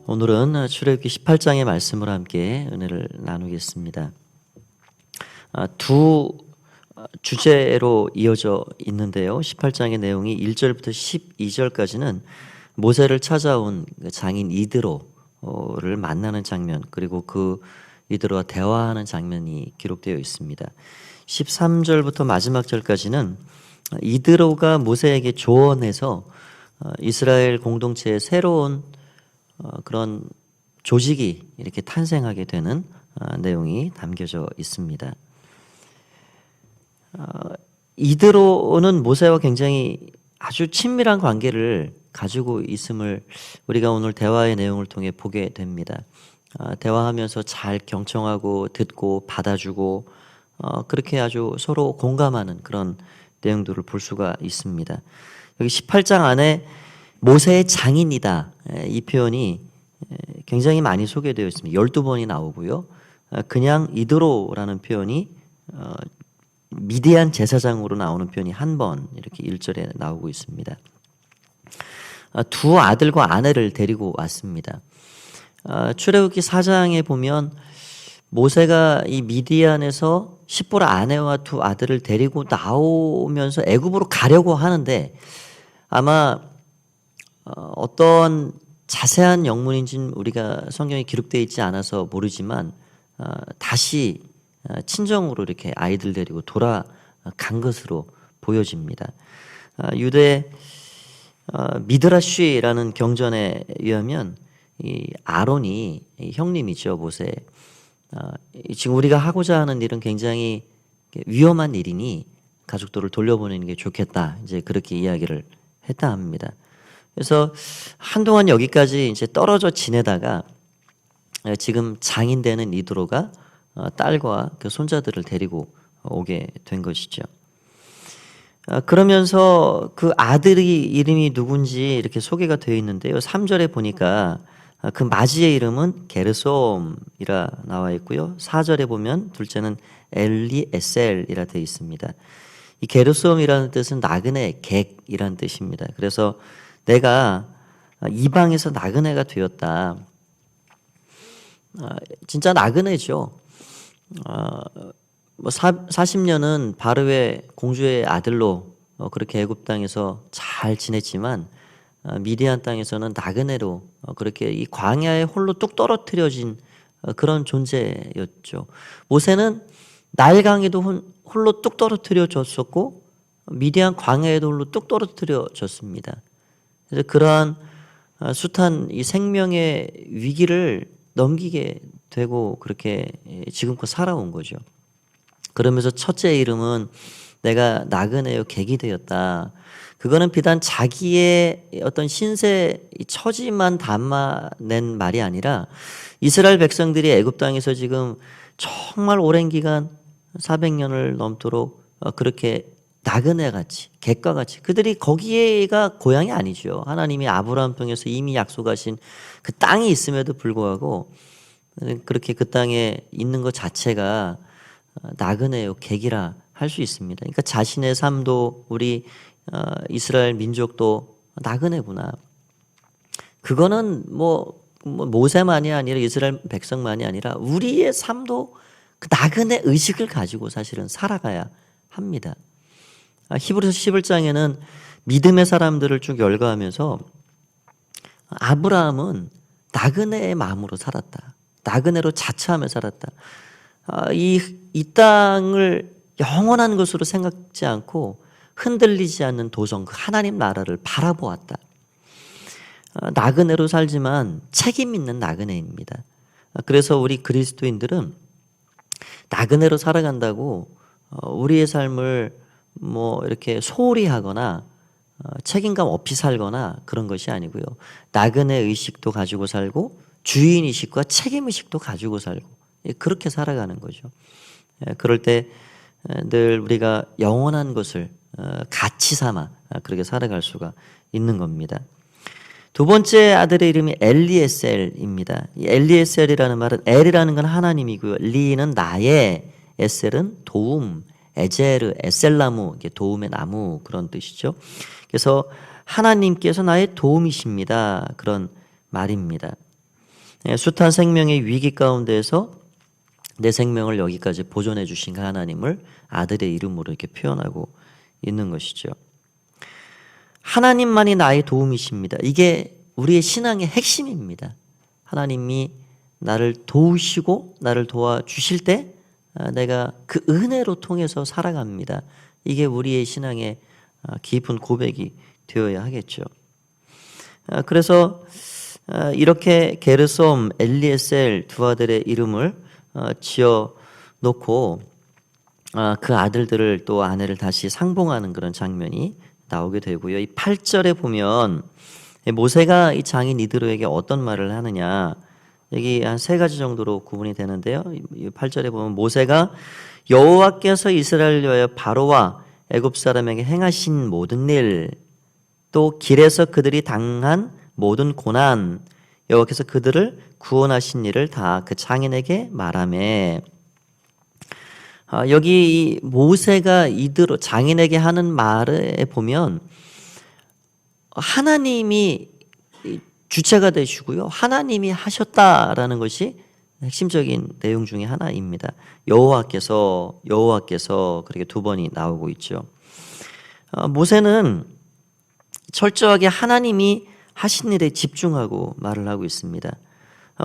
오늘은 출애굽기 18장의 말씀을 함께 은혜를 나누겠습니다. 두 주제로 이어져 있는데요. 18장의 내용이 1절부터 12절까지는 모세를 찾아온 장인 이드로를 만나는 장면, 그리고 그 이드로와 대화하는 장면이 기록되어 있습니다. 13절부터 마지막 절까지는 이드로가 모세에게 조언해서 이스라엘 공동체의 새로운 그런 조직이 이렇게 탄생하게 되는 내용이 담겨져 있습니다. 이드로는 모세와 굉장히 아주 친밀한 관계를 가지고 있음을 우리가 오늘 대화의 내용을 통해 보게 됩니다. 대화하면서 잘 경청하고 듣고 받아주고 그렇게 아주 서로 공감하는 그런 내용들을 볼 수가 있습니다. 여기 18장 안에 모세의 장인이다, 이 표현이 굉장히 많이 소개되어 있습니다. 12번이 나오고요. 그냥 이드로라는 표현이 미디안 제사장으로 나오는 표현이 한 번 이렇게 1절에 나오고 있습니다. 두 아들과 아내를 데리고 왔습니다. 출애굽기 4장에 보면 모세가 이 미디안에서 십보라 아내와 두 아들을 데리고 나오면서 애굽으로 가려고 하는데, 아마 어떤 자세한 영문인지는 우리가 성경에 기록되어 있지 않아서 모르지만 다시 친정으로 이렇게 아이들 데리고 돌아간 것으로 보여집니다. 유대 미드라쉬라는 경전에 의하면 이 아론이 형님이죠, 모세. 지금 우리가 하고자 하는 일은 굉장히 위험한 일이니 가족들을 돌려보내는 게 좋겠다, 이제 그렇게 이야기를 했다 합니다. 그래서 한동안 여기까지 이제 떨어져 지내다가 지금 장인 되는 이드로가 딸과 그 손자들을 데리고 오게 된 것이죠. 그러면서 그 아들이 이름이 누군지 이렇게 소개가 되어 있는데요. 3절에 보니까 그 맞이의 이름은 게르솜이라 나와 있고요. 4절에 보면 둘째는 엘리에셀이라 되어 있습니다. 이 게르솜이라는 뜻은 나그네, 객이라는 뜻입니다. 그래서 내가 이방에서 나그네가 되었다. 진짜 나그네죠. 40년은 바르의 공주의 아들로 그렇게 애굽 땅에서 잘 지냈지만 미디안 땅에서는 나그네로 그렇게 이 광야에 홀로 뚝 떨어뜨려진 그런 존재였죠. 모세는 나일강에도 홀로 뚝 떨어뜨려졌었고 미디안 광야에도 홀로 뚝 떨어뜨려졌습니다. 그래서 그러한 숱한 이 생명의 위기를 넘기게 되고 그렇게 지금껏 살아온 거죠. 그러면서 첫째 이름은 내가 나그네요 객이 되었다. 그거는 비단 자기의 어떤 신세 처지만 담아낸 말이 아니라 이스라엘 백성들이 애굽 땅에서 지금 정말 오랜 기간 400년을 넘도록 그렇게 나그네같이 객과 같이, 그들이 거기가 고향이 아니죠. 하나님이 아브라함 통해서 이미 약속하신 그 땅이 있음에도 불구하고 그렇게 그 땅에 있는 것 자체가 나그네요 객이라 할 수 있습니다. 그러니까 자신의 삶도 우리 이스라엘 민족도 나그네구나. 그거는 뭐 모세만이 아니라 이스라엘 백성만이 아니라 우리의 삶도 그 나그네 의식을 가지고 사실은 살아가야 합니다. 히브리서 11장에는 믿음의 사람들을 쭉 열거하면서 아브라함은 나그네의 마음으로 살았다. 나그네로 자처하며 살았다. 이 땅을 영원한 것으로 생각지 않고 흔들리지 않는 도성, 그 하나님 나라를 바라보았다. 나그네로 살지만 책임 있는 나그네입니다. 그래서 우리 그리스도인들은 나그네로 살아간다고 우리의 삶을 이렇게 소홀히 하거나 책임감 없이 살거나 그런 것이 아니고요. 나그네 의식도 가지고 살고 주인 의식과 책임 의식도 가지고 살고 그렇게 살아가는 거죠. 그럴 때 늘 우리가 영원한 것을 가치 삼아 그렇게 살아갈 수가 있는 겁니다. 두 번째 아들의 이름이 엘리에셀입니다. 이 엘리에셀이라는 말은 엘이라는 건 하나님이고요. 리는 나의, 에셀은 도움, 에제르, 에셀나무, 도움의 나무 그런 뜻이죠. 그래서 하나님께서 나의 도움이십니다. 그런 말입니다. 숱한 생명의 위기 가운데에서 내 생명을 여기까지 보존해 주신 그 하나님을 아들의 이름으로 이렇게 표현하고 있는 것이죠. 하나님만이 나의 도움이십니다. 이게 우리의 신앙의 핵심입니다. 하나님이 나를 도우시고 나를 도와주실 때 내가 그 은혜로 통해서 살아갑니다. 이게 우리의 신앙의 깊은 고백이 되어야 하겠죠. 그래서 이렇게 게르솜, 엘리에셀 두 아들의 이름을 지어 놓고 그 아들들을 또 아내를 다시 상봉하는 그런 장면이 나오게 되고요. 이 8절에 보면 모세가 이 장인 이드로에게 어떤 말을 하느냐, 여기 한 세 가지 정도로 구분이 되는데요. 이 8절에 보면 모세가 여호와께서 이스라엘을 위하여 바로와 애굽 사람에게 행하신 모든 일, 또 길에서 그들이 당한 모든 고난, 여호와께서 그들을 구원하신 일을 다 그 장인에게 말하매. 여기 이 모세가 이드로 장인에게 하는 말에 보면 하나님이 주체가 되시고요, 하나님이 하셨다라는 것이 핵심적인 내용 중에 하나입니다. 여호와께서 그렇게 두 번이 나오고 있죠. 모세는 철저하게 하나님이 하신 일에 집중하고 말을 하고 있습니다.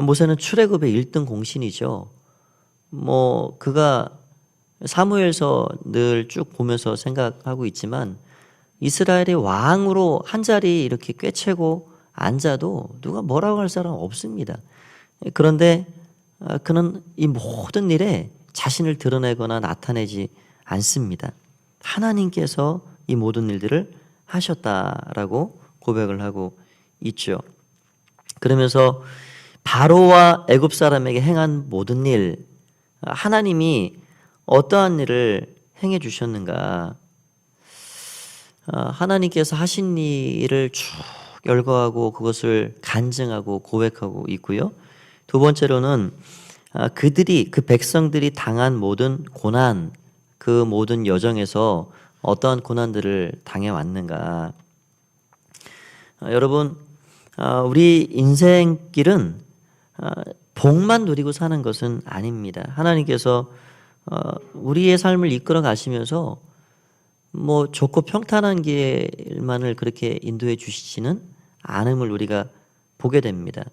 모세는 출애굽의 1등 공신이죠. 그가 사무엘서 늘 쭉 보면서 생각하고 있지만 이스라엘의 왕으로 한 자리 이렇게 꿰채고 앉아도 누가 뭐라고 할 사람 없습니다. 그런데 그는 이 모든 일에 자신을 드러내거나 나타내지 않습니다. 하나님께서 이 모든 일들을 하셨다라고 고백을 하고 있죠. 그러면서 바로와 애굽 사람에게 행한 모든 일, 하나님이 어떠한 일을 행해 주셨는가, 하나님께서 하신 일을 쭉 열거하고 그것을 간증하고 고백하고 있고요. 두 번째로는 그 백성들이 당한 모든 고난, 그 모든 여정에서 어떠한 고난들을 당해왔는가. 여러분, 우리 인생길은 복만 누리고 사는 것은 아닙니다. 하나님께서 우리의 삶을 이끌어 가시면서 좋고 평탄한 길만을 그렇게 인도해 주시지는 않음을 우리가 보게 됩니다.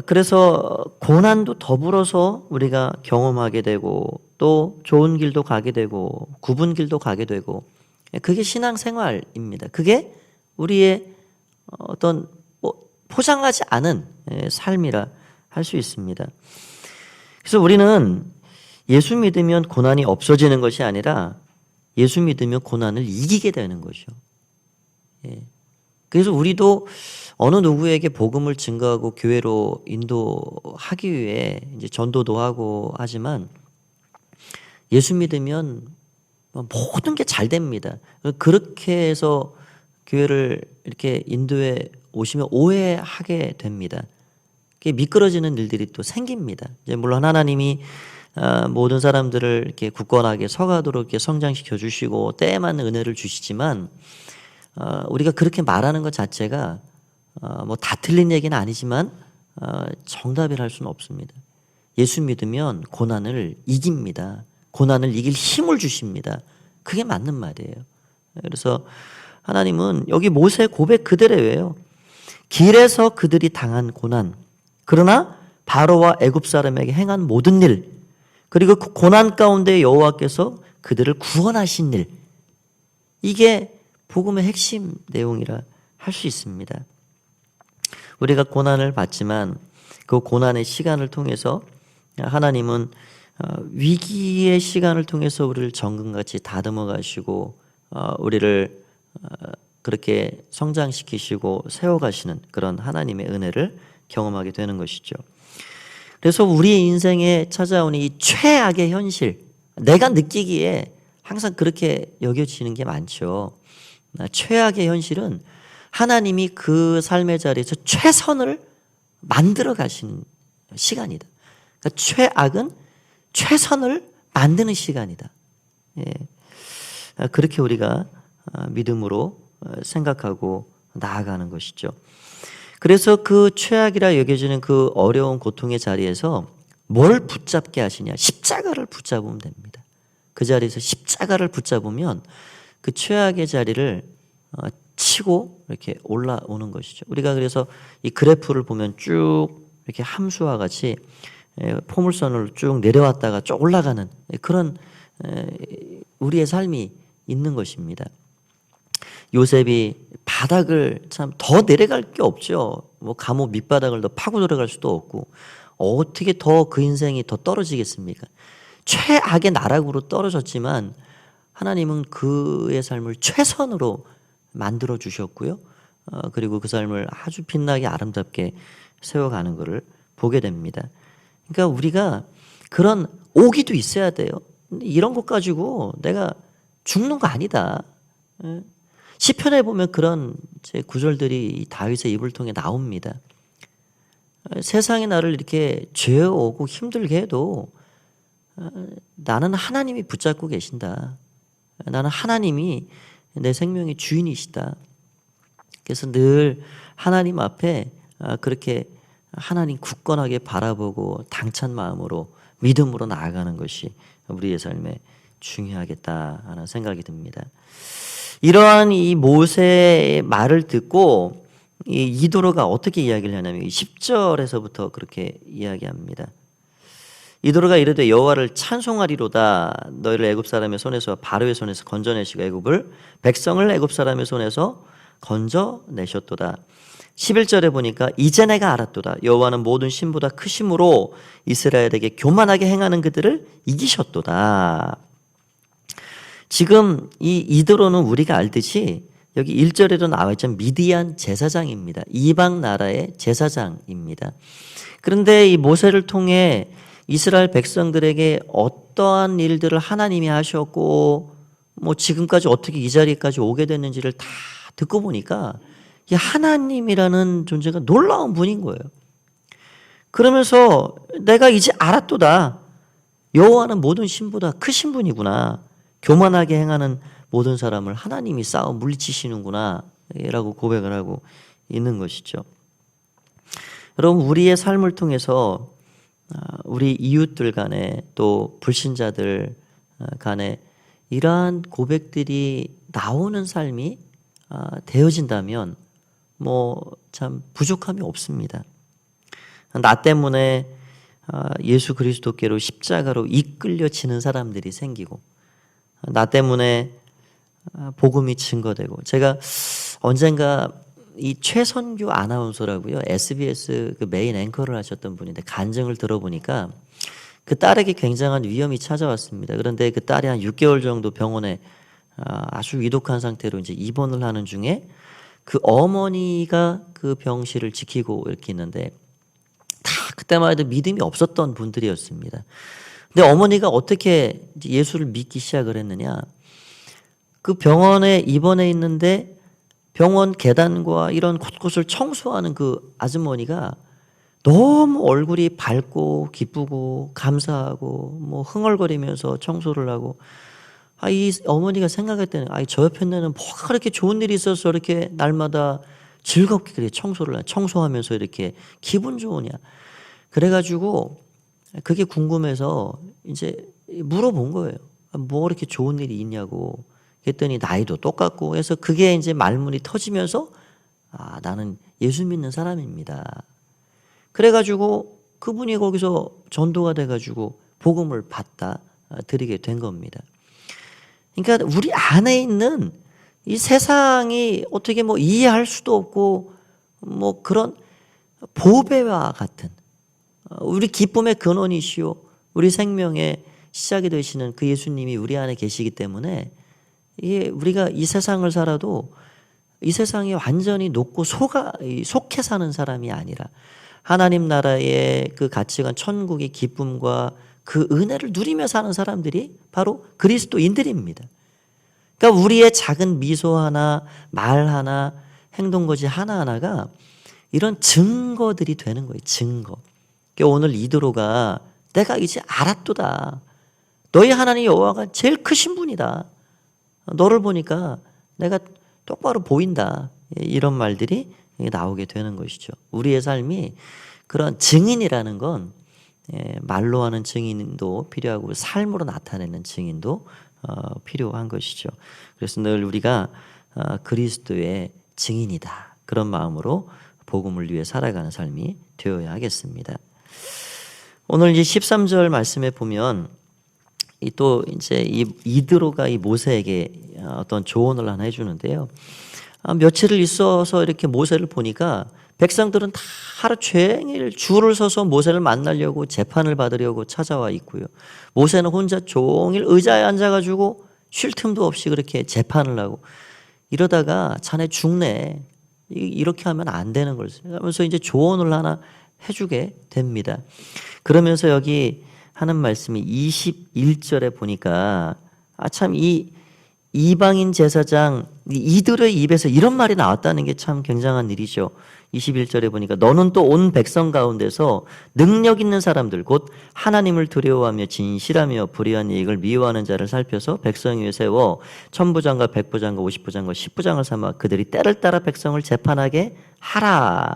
그래서 고난도 더불어서 우리가 경험하게 되고 또 좋은 길도 가게 되고 굽은 길도 가게 되고, 그게 신앙생활입니다. 그게 우리의 어떤 포장하지 않은 삶이라 할 수 있습니다. 그래서 우리는 예수 믿으면 고난이 없어지는 것이 아니라 예수 믿으면 고난을 이기게 되는 거죠. 그래서 우리도 어느 누구에게 복음을 증거하고 교회로 인도하기 위해 이제 전도도 하고 하지만 예수 믿으면 모든 게 잘 됩니다. 그렇게 해서 교회를 이렇게 인도해 오시면 오해하게 됩니다. 미끄러지는 일들이 또 생깁니다. 이제 물론 하나님이 모든 사람들을 이렇게 굳건하게 서가도록 이렇게 성장시켜 주시고 때에 맞는 은혜를 주시지만 우리가 그렇게 말하는 것 자체가 다 틀린 얘기는 아니지만 정답이라 할 수는 없습니다. 예수 믿으면 고난을 이깁니다. 고난을 이길 힘을 주십니다. 그게 맞는 말이에요. 그래서 하나님은 여기 모세 고백 그대로예요. 길에서 그들이 당한 고난, 그러나 바로와 애굽 사람에게 행한 모든 일, 그리고 그 고난 가운데 여호와께서 그들을 구원하신 일, 이게 복음의 핵심 내용이라 할 수 있습니다. 우리가 고난을 받지만 그 고난의 시간을 통해서 하나님은 위기의 시간을 통해서 우리를 정금같이 다듬어 가시고 우리를 그렇게 성장시키시고 세워가시는 그런 하나님의 은혜를 경험하게 되는 것이죠. 그래서 우리의 인생에 찾아오는 이 최악의 현실, 내가 느끼기에 항상 그렇게 여겨지는 게 많죠. 최악의 현실은 하나님이 그 삶의 자리에서 최선을 만들어 가시는 시간이다. 그러니까 최악은 최선을 만드는 시간이다. 그렇게 우리가 믿음으로 생각하고 나아가는 것이죠. 그래서 그 최악이라 여겨지는 그 어려운 고통의 자리에서 뭘 붙잡게 하시냐? 십자가를 붙잡으면 됩니다. 그 자리에서 십자가를 붙잡으면 그 최악의 자리를 치고 이렇게 올라오는 것이죠. 우리가 그래서 이 그래프를 보면 쭉 이렇게 함수와 같이 포물선을 쭉 내려왔다가 쭉 올라가는 그런 우리의 삶이 있는 것입니다. 요셉이 바닥을 참 더 내려갈 게 없죠. 뭐 감옥 밑바닥을 더 파고 들어갈 수도 없고 어떻게 더 그 인생이 더 떨어지겠습니까? 최악의 나락으로 떨어졌지만 하나님은 그의 삶을 최선으로 만들어 주셨고요. 그리고 그 삶을 아주 빛나게 아름답게 세워가는 것을 보게 됩니다. 그러니까 우리가 그런 오기도 있어야 돼요. 이런 것 가지고 내가 죽는 거 아니다. 시편에 보면 그런 구절들이 다윗의 입을 통해 나옵니다. 세상이 나를 이렇게 죄어오고 힘들게 해도 나는 하나님이 붙잡고 계신다. 나는 하나님이 내 생명의 주인이시다. 그래서 늘 하나님 앞에 그렇게 하나님 굳건하게 바라보고 당찬 마음으로 믿음으로 나아가는 것이 우리의 삶에 중요하겠다 하는 생각이 듭니다. 이러한 이 모세의 말을 듣고 이 이도로가 어떻게 이야기를 하냐면 10절에서부터 그렇게 이야기합니다. 이도로가 이르되 여호와를 찬송하리로다. 너희를 애굽 사람의 손에서 바로의 손에서 건져내시고 애굽을 백성을 애굽 사람의 손에서 건져내셨도다. 11절에 보니까 이제 내가 알았도다. 여호와는 모든 신보다 크심으로 이스라엘에게 교만하게 행하는 그들을 이기셨도다. 지금 이 이도로는 우리가 알듯이 여기 1절에도 나와 있죠. 미디안 제사장입니다. 이방 나라의 제사장입니다. 그런데 이 모세를 통해 이스라엘 백성들에게 어떠한 일들을 하나님이 하셨고 뭐 지금까지 어떻게 이 자리까지 오게 됐는지를 다 듣고 보니까 이 하나님이라는 존재가 놀라운 분인 거예요. 그러면서 내가 이제 알았도다. 여호와는 모든 신보다 크신 분이구나. 교만하게 행하는 모든 사람을 하나님이 싸워 물리치시는구나 라고 고백을 하고 있는 것이죠. 여러분, 우리의 삶을 통해서 우리 이웃들 간에 또 불신자들 간에 이러한 고백들이 나오는 삶이 되어진다면 뭐 참 부족함이 없습니다. 나 때문에 예수 그리스도께로 십자가로 이끌려지는 사람들이 생기고 나 때문에 복음이 증거되고 제가 언젠가 이 최선규 아나운서라고요. SBS 그 메인 앵커를 하셨던 분인데 간증을 들어보니까 그 딸에게 굉장한 위험이 찾아왔습니다. 그런데 그 딸이 한 6개월 정도 병원에 아주 위독한 상태로 이제 입원을 하는 중에 그 어머니가 그 병실을 지키고 이렇게 있는데 다 그때만 해도 믿음이 없었던 분들이었습니다. 근데 어머니가 어떻게 예수를 믿기 시작을 했느냐? 그 병원에 입원해 있는데 병원 계단과 이런 곳곳을 청소하는 그 아주머니가 너무 얼굴이 밝고 기쁘고 감사하고 뭐 흥얼거리면서 청소를 하고 이 어머니가 생각할 때는 저 옆에 있는 뭐가 그렇게 좋은 일이 있어서 이렇게 날마다 즐겁게 그렇게 청소하면서 이렇게 기분 좋으냐. 그래가지고 그게 궁금해서 이제 물어본 거예요. 뭐 이렇게 좋은 일이 있냐고. 그랬더니 나이도 똑같고 해서 그게 이제 말문이 터지면서 나는 예수 믿는 사람입니다. 그래가지고 그분이 거기서 전도가 돼가지고 복음을 받다 드리게 된 겁니다. 그러니까 우리 안에 있는 이 세상이 어떻게 뭐 이해할 수도 없고 뭐 그런 보배와 같은 우리 기쁨의 근원이시오 우리 생명의 시작이 되시는 그 예수님이 우리 안에 계시기 때문에 우리가 이 세상을 살아도 이 세상에 완전히 녹고 속해 사는 사람이 아니라 하나님 나라의 그 가치관 천국의 기쁨과 그 은혜를 누리며 사는 사람들이 바로 그리스도인들입니다. 그러니까 우리의 작은 미소 하나, 말 하나, 행동거지 하나하나가 이런 증거들이 되는 거예요. 증거. 그러니까 오늘 이도로가 내가 이제 알았도다. 너희 하나님 여호와가 제일 크신 분이다. 너를 보니까 내가 똑바로 보인다. 이런 말들이 나오게 되는 것이죠. 우리의 삶이 그런 증인이라는 건 말로 하는 증인도 필요하고 삶으로 나타내는 증인도 필요한 것이죠. 그래서 늘 우리가 그리스도의 증인이다, 그런 마음으로 복음을 위해 살아가는 삶이 되어야 하겠습니다. 오늘 이제 13절 말씀에 보면 또 이제 이드로가 이 모세에게 어떤 조언을 하나 해주는데요. 며칠을 있어서 이렇게 모세를 보니까 백성들은 다 하루 종일 줄을 서서 모세를 만나려고 재판을 받으려고 찾아와 있고요. 모세는 혼자 종일 의자에 앉아가지고 쉴 틈도 없이 그렇게 재판을 하고, 이러다가 자네 죽네, 이렇게 하면 안 되는 거죠. 그러면서 이제 조언을 하나 해주게 됩니다. 그러면서 여기 하는 말씀이 21절에 보니까 참 이 이방인 제사장 이들의 입에서 이런 말이 나왔다는 게 참 굉장한 일이죠. 21절에 보니까 너는 또 온 백성 가운데서 능력 있는 사람들 곧 하나님을 두려워하며 진실하며 불의한 이익을 미워하는 자를 살펴서 백성 위에 세워 천부장과 백부장과 50부장과 10부장을 삼아 그들이 때를 따라 백성을 재판하게 하라.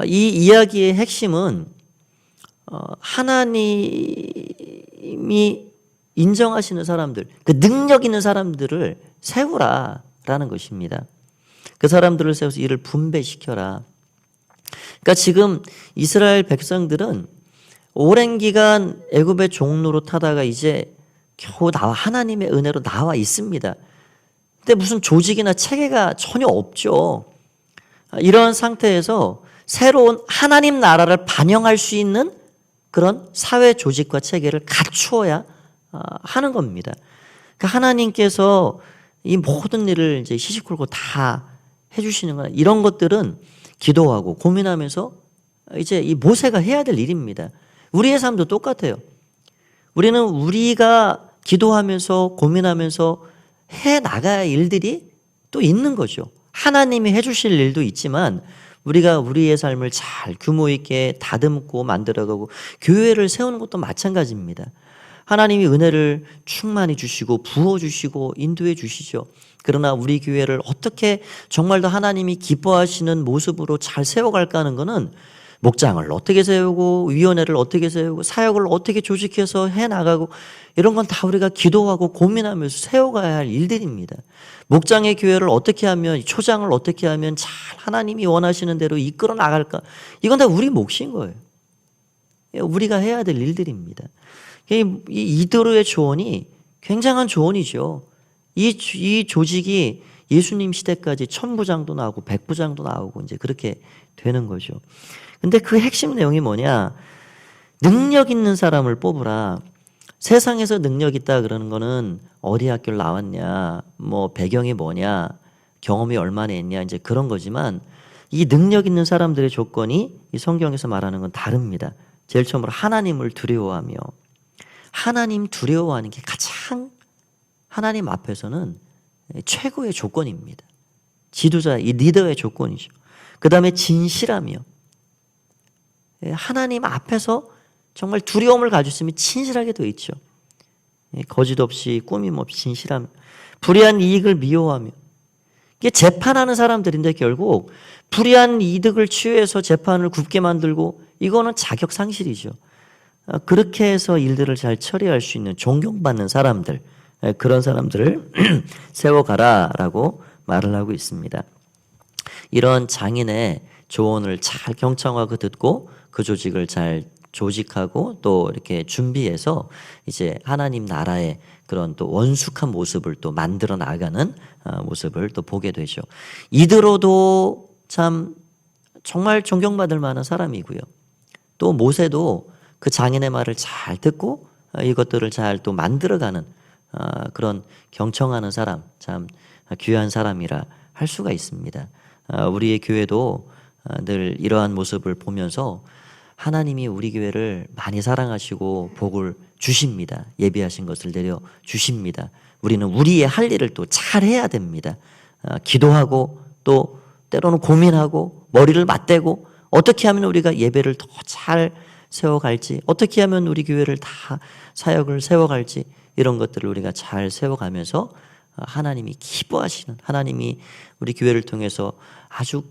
이 이야기의 핵심은 하나님이 인정하시는 사람들, 그 능력 있는 사람들을 세우라라는 것입니다. 그 사람들을 세워서 이를 분배시켜라. 그러니까 지금 이스라엘 백성들은 오랜 기간 애굽의 종로로 타다가 이제 겨우 하나님의 은혜로 나와 있습니다. 근데 무슨 조직이나 체계가 전혀 없죠. 이런 상태에서 새로운 하나님 나라를 반영할 수 있는 그런 사회 조직과 체계를 갖추어야 하는 겁니다. 그러니까 하나님께서 이 모든 일을 이제 시시콜콜 다 해주시는 거나 이런 것들은 기도하고 고민하면서 이제 이 모세가 해야 될 일입니다. 우리의 삶도 똑같아요. 우리는 우리가 기도하면서 고민하면서 해 나가야 할 일들이 또 있는 거죠. 하나님이 해주실 일도 있지만 우리가 우리의 삶을 잘 규모 있게 다듬고 만들어가고 교회를 세우는 것도 마찬가지입니다. 하나님이 은혜를 충만히 주시고 부어주시고 인도해 주시죠. 그러나 우리 교회를 어떻게 정말 더 하나님이 기뻐하시는 모습으로 잘 세워갈까 하는 것은 목장을 어떻게 세우고 위원회를 어떻게 세우고 사역을 어떻게 조직해서 해나가고 이런 건 다 우리가 기도하고 고민하면서 세워가야 할 일들입니다. 목장의 교회를 어떻게 하면, 초장을 어떻게 하면 잘 하나님이 원하시는 대로 이끌어 나갈까, 이건 다 우리 몫인 거예요. 우리가 해야 될 일들입니다. 이 이드로의 조언이 굉장한 조언이죠. 이 조직이 예수님 시대까지 천부장도 나오고 백부장도 나오고 이제 그렇게 되는 거죠. 근데 그 핵심 내용이 뭐냐? 능력 있는 사람을 뽑으라. 세상에서 능력 있다 그러는 거는 어디 학교를 나왔냐, 뭐 배경이 뭐냐, 경험이 얼마나 있냐, 이제 그런 거지만 이 능력 있는 사람들의 조건이 이 성경에서 말하는 건 다릅니다. 제일 처음으로 하나님을 두려워하며, 하나님 두려워하는 게 가장 하나님 앞에서는 최고의 조건입니다. 지도자, 이 리더의 조건이죠. 그 다음에 진실하며, 하나님 앞에서 정말 두려움을 가졌으면 진실하게 되어 있죠. 거짓 없이 꾸밈 없이 진실하며, 불의한 이익을 미워하며. 이게 재판하는 사람들인데 결국 불의한 이득을 취해서 재판을 굽게 만들고, 이거는 자격 상실이죠. 그렇게 해서 일들을 잘 처리할 수 있는 존경받는 사람들, 그런 사람들을 세워가라라고 말을 하고 있습니다. 이런 장인의 조언을 잘 경청하고 듣고 그 조직을 잘 조직하고 또 이렇게 준비해서 이제 하나님 나라의 그런 또 원숙한 모습을 또 만들어 나가는 모습을 또 보게 되죠. 이드로도 참 정말 존경받을 만한 사람이고요. 또 모세도 그 장인의 말을 잘 듣고 이것들을 잘 또 만들어가는 그런 경청하는 사람, 참 귀한 사람이라 할 수가 있습니다. 우리의 교회도 늘 이러한 모습을 보면서 하나님이 우리 교회를 많이 사랑하시고 복을 주십니다. 예비하신 것을 내려 주십니다. 우리는 우리의 할 일을 또 잘해야 됩니다. 기도하고 또 때로는 고민하고 머리를 맞대고 어떻게 하면 우리가 예배를 더 잘 세워갈지, 어떻게 하면 우리 교회를 다 사역을 세워갈지, 이런 것들을 우리가 잘 세워가면서 하나님이 기뻐하시는, 하나님이 우리 교회를 통해서 아주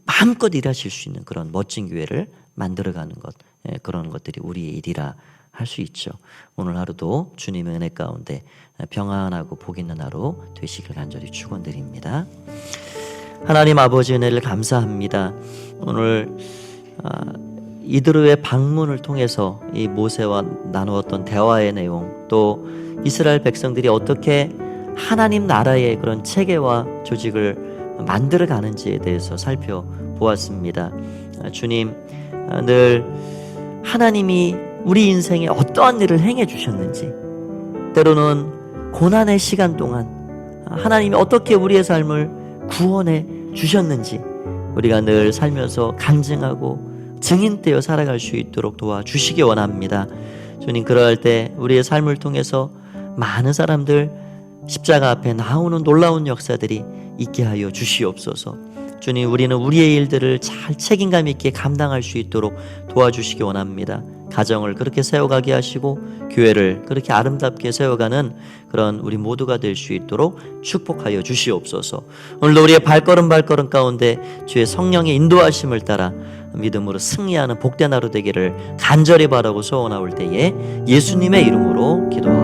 마음껏 일하실 수 있는 그런 멋진 교회를 만들어가는 것, 그런 것들이 우리의 일이라 할 수 있죠. 오늘 하루도 주님의 은혜 가운데 평안하고 복 있는 하루 되시길 간절히 축원드립니다. 하나님 아버지 은혜를 감사합니다. 오늘 이드로의 방문을 통해서 이 모세와 나누었던 대화의 내용, 또 이스라엘 백성들이 어떻게 하나님 나라의 그런 체계와 조직을 만들어 가는지에 대해서 살펴보았습니다. 주님, 늘 하나님이 우리 인생에 어떠한 일을 행해 주셨는지, 때로는 고난의 시간 동안 하나님이 어떻게 우리의 삶을 구원해 주셨는지 우리가 늘 살면서 간증하고 증인되어 살아갈 수 있도록 도와주시기 원합니다. 주님, 그럴 때 우리의 삶을 통해서 많은 사람들 십자가 앞에 나오는 놀라운 역사들이 있게 하여 주시옵소서. 주님, 우리는 우리의 일들을 잘 책임감 있게 감당할 수 있도록 도와주시기 원합니다. 가정을 그렇게 세워가게 하시고 교회를 그렇게 아름답게 세워가는 그런 우리 모두가 될 수 있도록 축복하여 주시옵소서. 오늘도 우리의 발걸음 가운데 주의 성령의 인도하심을 따라 믿음으로 승리하는 복된 하루 되기를 간절히 바라고 소원하올 때에 예수님의 이름으로 기도하옵소서.